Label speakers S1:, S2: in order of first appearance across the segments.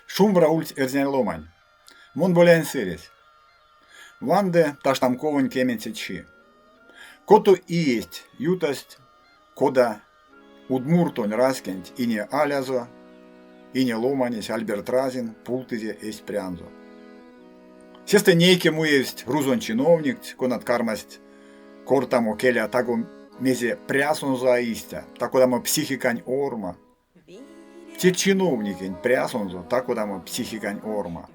S1: Шумбра ульт эрзен ломань. Мон болян сырес. Ванде таштамковань кеменце чи. Кото и есть ютость, кода удмуртонь раскент и не алязо, и не ломанись Альберт Разин пултызе есть прянзо. Сесте нейке му есть рузон чиновник, конат кармасть кортамо келя таго мезе прясон заистя, такодамо психикань орма. Тек чиновникень прясонзо, такодамо психикань орма.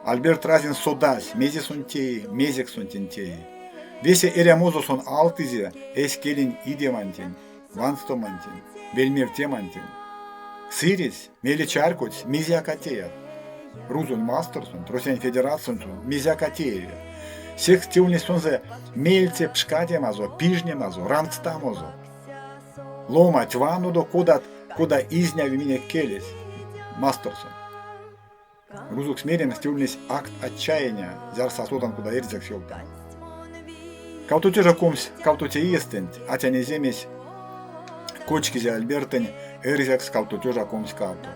S1: Альберт Разин содась, мезе сунтеи, мезек сунтентеи. Весе эрямозо сон алтызе, эскелин идемантень, ванстомантень, бельмертемантень. Сырец, мели чаркоць, мизякатея. Рузун мастерсон, тросень федерацион, мизякатея. Сех стилнесонзе мельце пшкатемазо, пижнемазо, рангстамозо. Ломать вану до кода изня в меня келес. Мастерсон. Рузук смерен стилнес акт отчаяния, зар сосодан куда эрзек щелтан. Каутуте же комс, каутуте естент, а тя не земесь кочки зе Альбертень, эрзек скаутуте же комс кауту.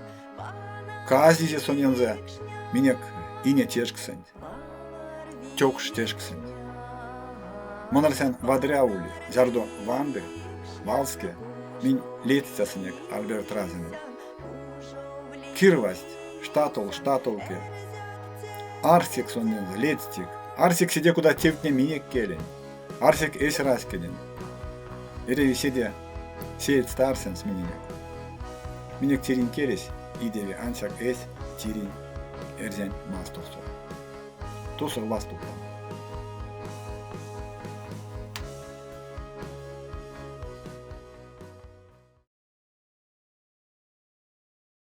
S1: Кази зе сонензе, минек и не тешксент. Тёкш тешксент. Монарсен вадряули, зардо ванды, валске, мин летцасынек Альберт Разин. Кирвасть, штатолке. Арсик сонензе, летстик. Арсик сиде куда тевтне минек келень. Арсик эс раскелен. Эреви сиде сеет старсен с минек. Минек тирин келес, идеви ансак эс тирин эрзен мастурсо. Тосыр ваступтан.